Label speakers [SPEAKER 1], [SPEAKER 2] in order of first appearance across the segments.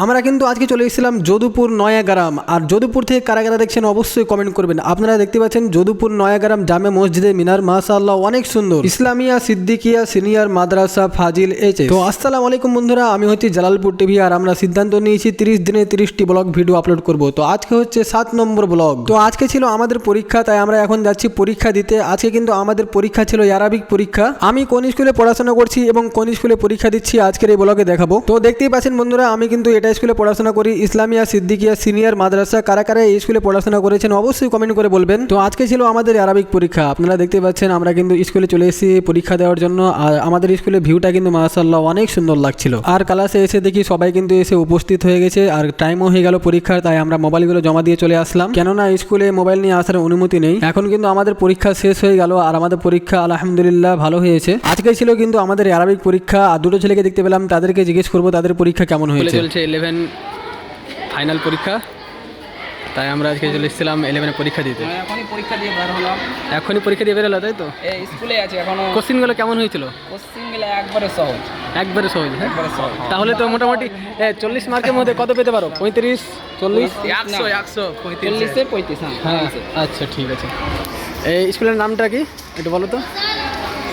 [SPEAKER 1] আমরা কিন্তু আজকে চলে এসেছিলাম যদুপুর নয়াগ্রাম। আর যদুপুর থেকে কারা কারা দেখছেন অবশ্যই কমেন্ট করবেন। আপনারা দেখতে পাচ্ছেন যদুপুর নয়াগ্রাম জামে মসজিদে মিনার, মাশাআল্লাহ অনেক সুন্দর। ইসলামিয়া সিদ্দিকিয়া সিনিয়র মাদ্রাসা ফাজিল এইচএস। তো আসসালামু আলাইকুম বন্ধুরা, আমি হচ্ছি জালালপুর টিভি। আর আমরা সিদ্ধান্ত নিয়েছি 30 দিনে 30টি ব্লগ ভিডিও আপলোড করব। তো আজকে হচ্ছে 7 নম্বর ব্লগ। তো আজকে ছিল আমাদের পরীক্ষা, তাই আমরা এখন যাচ্ছি পরীক্ষা দিতে। আজকে কিন্তু আমাদের পরীক্ষা ছিল আরবিক পরীক্ষা। আমি কোন স্কুলে পড়াশোনা করছি এবং কোন স্কুলে পরীক্ষা দিচ্ছি আজকের এই ব্লগে দেখাবো। তো দেখতেই পাচ্ছেন বন্ধুরা, আমি কিন্তু এটা স্কুলে পড়াশোনা করি, ইসলামিয়া সিদ্দিকিয়া সিনিয়র মাদ্রাসা। কারা কারা এই স্কুলে পড়াশোনা করেছেন অবশ্যই কমেন্ট করে বলবেন। তো আজকে ছিল আমাদের আরবিক পরীক্ষা। আপনারা দেখতে পাচ্ছেন আমরা কিন্তু স্কুলে চলে এসেছি পরীক্ষা দেওয়ার জন্য। আর আমাদের স্কুলের ভিউটা কিন্তু মাশাআল্লাহ অনেক সুন্দর লাগছিল। আর ক্লাসে এসে দেখি সবাই কিন্তু এসে উপস্থিত হয়ে গেছে। আর টাইমও হয়ে গেল পরীক্ষার, তাই আমরা মোবাইলগুলো জমা দিয়ে চলে আসলাম, কেননা স্কুলে মোবাইল নিয়ে আসার অনুমতি নেই। এখন কিন্তু আমাদের পরীক্ষা শেষ হয়ে গেল আর আমাদের পরীক্ষা আলহামদুলিল্লাহ ভালো হয়েছে। আজকে ছিল কিন্তু আমাদের আরবিক পরীক্ষা। আর দুটো ছেলেকে দেখতে পেলাম, তাদেরকে জিজ্ঞেস করবো তাদের পরীক্ষা কেমন হয়েছে। চলছে 11 ফাইনাল পরীক্ষা, তাই আমরা আজকে চলে এসেছিলাম 11 পরীক্ষা দিতে।
[SPEAKER 2] এখনই পরীক্ষা দিয়ে বের হলাম।
[SPEAKER 1] এখনই পরীক্ষা দিয়ে বেরোলো, তাই তো?
[SPEAKER 2] এই স্কুলে আছে এখনো।
[SPEAKER 1] কোশ্চিনগুলো কেমন হয়েছিল?
[SPEAKER 2] কোশ্চিনগুলো একবারে সহজ।
[SPEAKER 1] একবারে সহজ। হ্যাঁ,
[SPEAKER 2] একবারে সহজ।
[SPEAKER 1] তাহলে তো মোটামুটি 40 মার্কের মধ্যে কত পেতে পারো? 35, 40,
[SPEAKER 2] 100, 40-35।
[SPEAKER 1] হ্যাঁ, আচ্ছা ঠিক আছে। এই স্কুলের নামটা কি একটু বলো তো?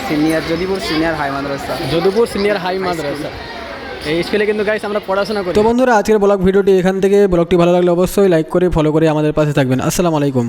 [SPEAKER 2] সিনিয়র যদুপুর সিনিয়র হাই মাদ্রাসা।
[SPEAKER 1] যদুপুর সিনিয়র হাই মাদ্রাসা। এই স্কুলে কিন্তু গাইস আমরা পড়াশোনা করি। তো বন্ধুরা, আজকের ব্লগ ভিডিওটি এখান থেকে। ব্লগটি ভালো লাগলে অবশ্যই লাইক করে ফলো করে আমাদের পাশে থাকবেন। আসসালামু আলাইকুম।